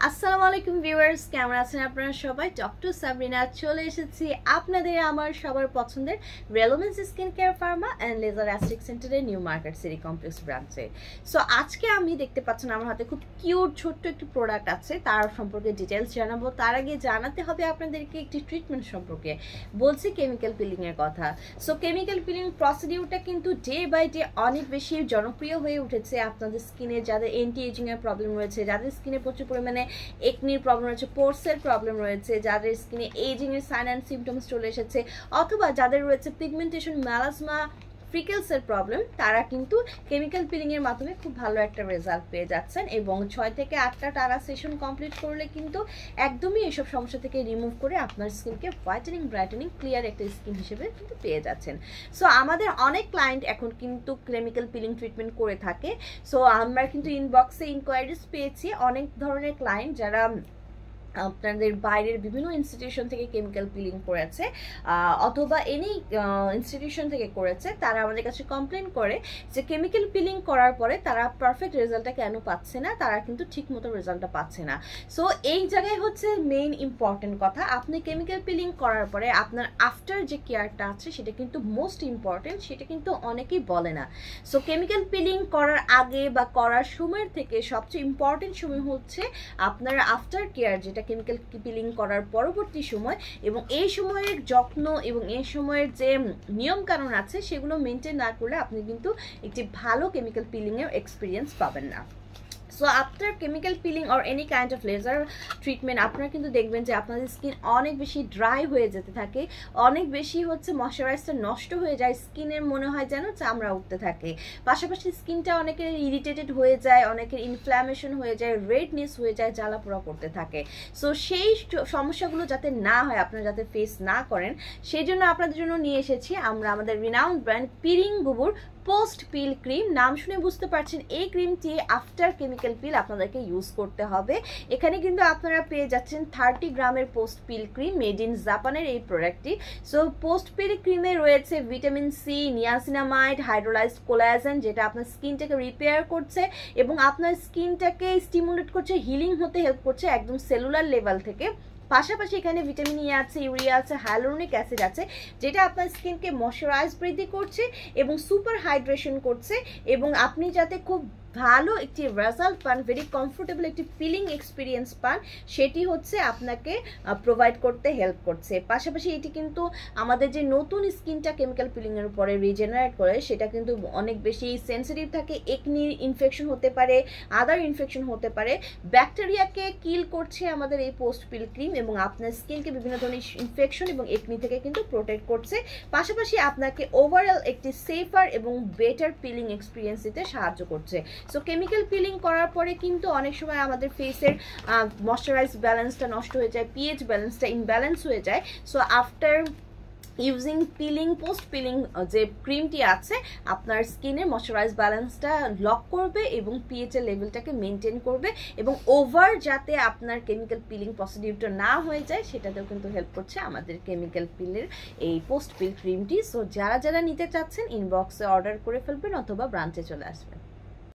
আসসালামু আলাইকুম ভিউয়ার্স, কেমন আছেন আপনারা সবাই? ডক্টর সাবরিনা চলে এসেছি আপনাদের আমার সবার পছন্দের রেলোমেন্স skin care pharma and laser aesthetic সেন্টারের নিউ মার্কেট সিটি কমপ্লেক্স ব্রাঞ্চে। সো আজকে আমি দেখতে পাচ্ছেন আমার হাতে খুব কিউট ছোট্ট একটি প্রোডাক্ট আছে, তার সম্পর্কে ডিটেলস জানাবো। তার আগে জানাতে হবে আপনাদেরকে একটি ট্রিটমেন্ট সম্পর্কে, বলছি কেমিক্যাল পিলিংয়ের কথা। সো কেমিক্যাল পিলিং প্রসিডিউরটা কিন্তু ডে বাই ডে অনেক বেশি জনপ্রিয় হয়ে উঠেছে আপনাদের স্কিনে। যাদের এন্টি এজিংয়ের প্রবলেম রয়েছে, যাদের স্কিনে প্রচুর পরিমাণে একনির প্রবলেম রয়েছে, পোর্সের প্রবলেম রয়েছে, যাদের স্কিনে এজিং এর সাইন অ্যান্ড সিমটমস চলে এসেছে, অথবা যাদের রয়েছে পিগমেন্টেশন, মেলাসমা, ফ্রিকেলসের প্রবলেম, তারা কিন্তু কেমিক্যাল পিলিং এর মাধ্যমে খুব ভালো একটা রেজাল্ট পেয়ে যাচ্ছেন। এবং 6 থেকে 8টা টানা সেশন কমপ্লিট করলে কিন্তু একদমই এসব সমস্যা থেকে রিমুভ করে আপনার স্কিনকে হোয়াইটেনিং, ব্রাইটেনিং, ক্লিয়ার একটা স্কিন হিসেবে কিন্তু পেয়ে যাচ্ছেন। সো আমাদের অনেক ক্লায়েন্ট এখন কিন্তু কেমিক্যাল পিলিং ট্রিটমেন্ট করে থাকে। সো আমরা কিন্তু ইনবক্সে ইনকোয়ারিজ পেয়েছি অনেক ধরনের ক্লায়েন্ট যারা আপনাদের বাইরের বিভিন্ন ইনস্টিটিউশন থেকে কেমিক্যাল পিলিং করেছে অথবা এনি ইনস্টিটিউশন থেকে করেছে। তারা আমাদের কাছে কমপ্লেন করে যে কেমিক্যাল পিলিং করার পরে তারা পারফেক্ট রেজাল্টটা কেন পাচ্ছে না, তারা কিন্তু ঠিক মতো রেজাল্টটা পাচ্ছে না। সো এই জায়গায় হচ্ছে মেইন ইম্পর্টেন্ট কথা, আপনি কেমিক্যাল পিলিং করার পরে আপনার আফটার যে কেয়ারটা আছে সেটা কিন্তু মোস্ট ইম্পর্টেন্ট, সেটা কিন্তু অনেকেই বলে না। সো কেমিক্যাল পিলিং করার আগে বা করার সময়ের থেকে সবচেয়ে ইম্পর্টেন্ট সময় হচ্ছে আপনার আফটার কেয়ার, যেটা কেমিক্যাল পিলিং করার পরবর্তী সময়। এবং এই সময়ের যত্ন এবং এই সময়ের যে নিয়ম কানুন আছে সেগুলো মেনটেন না করলে আপনি কিন্তু একটি ভালো কেমিক্যাল পিলিংয়ের এক্সপিরিয়েন্স পাবেন না। So after chemical peeling or any kind of laser treatment আপনারা কিন্তু দেখবেন যে আপনাদের স্কিন অনেক বেশি ড্রাই হয়ে যেতে থাকে, অনেক বেশি হচ্ছে ময়শ্চারাইজারটা নষ্ট হয়ে যায়, স্কিনের মনে হয় যেন চামড়া উঠতে থাকে, পাশাপাশি স্কিনটা অনেকের ইরিটেটেড হয়ে যায়, অনেকের ইনফ্ল্যামেশন হয়ে যায়, রেডনেস হয়ে যায়, জ্বালাপোড়া করতে থাকে। সো সেই সমস্যাগুলো যাতে না হয়, আপনারা যাতে ফেস না করেন, সেই জন্য আপনাদের জন্য নিয়ে এসেছি আমরা আমাদের renowned brand পিরিং বুবুর post peel cream. নাম শুনে বুঝতে পারছেন এই ক্রিমটি আফটার কেমিক্যাল পিল আপনাদেরকে ইউজ করতে হবে। এখানে কিন্তু আপনারা পেয়ে যাচ্ছেন 30 গ্রামের post peel cream, made in জাপানের এই প্রোডাক্টটি। সো পোস্ট পিল ক্রিমে রয়েছে vitamin C, niacinamide, hydrolysed collagen, যেটা আপনার স্কিনটাকে রিপেয়ার করছে এবং আপনার স্কিনটাকে স্টিমুলেট করছে, হিলিং হতে হেল্প করছে একদম সেলুলার লেভেল থেকে। পাশাপাশি এখানে ভিটামিন ই আছে, ইউরিয়া আছে, হাইলোরনিক অ্যাসিড আছে, যেটা আপনার স্কিনকে ময়শ্চারাইজ বৃদ্ধি করছে এবং সুপার হাইড্রেশন করছে। এবং আপনি যাতে খুব ভালো একটি রেজাল্ট পান, ভেরি কমফোর্টেবল একটি পিলিং এক্সপিরিয়েন্স পান, সেটি হচ্ছে আপনাকে প্রোভাইড করতে হেল্প করছে। পাশাপাশি এটি কিন্তু আমাদের যে নতুন স্কিনটা কেমিক্যাল পিলিংয়ের উপরে রিজেনারেট করে, সেটা কিন্তু অনেক বেশি সেন্সিটিভ থাকে, একনি ইনফেকশন হতে পারে, আদার ইনফেকশন হতে পারে, ব্যাকটেরিয়াকে কিল করছে আমাদের এই পোস্ট পিল ক্রিম এবং আপনার স্কিনকে বিভিন্ন ধরনের ইনফেকশন এবং একনি থেকে কিন্তু প্রোটেক্ট করছে। পাশাপাশি আপনাকে ওভারঅল একটি সেফার এবং বেটার পিলিং এক্সপিরিয়েন্স দিতে সাহায্য করছে। সো কেমিক্যাল পিলিং করার পরে কিন্তু অনেক সময় আমাদের ফেসের ময়শ্চারাইজ ব্যালেন্সটা নষ্ট হয়ে যায়, পিএইচ ব্যালেন্সটা ইনব্যালেন্স হয়ে যায়। So after using peeling, post peeling যে ক্রিমটি আছে আপনার স্কিনের ময়শ্চারাইজ ব্যালেন্সটা লক করবে এবং পিএইচ এর লেভেলটাকে মেনটেন করবে এবং ওভার যাতে আপনার কেমিক্যাল পিলিং প্রসিডিউরটা না হয়ে যায় সেটাতেও কিন্তু হেল্প করছে আমাদের কেমিক্যাল পিলের এই পোস্ট পিল ক্রিমটি। সো যারা যারা নিতে চাচ্ছেন ইনবক্সে অর্ডার করে ফেলবেন অথবা ব্রাঞ্চে চলে আসবেন।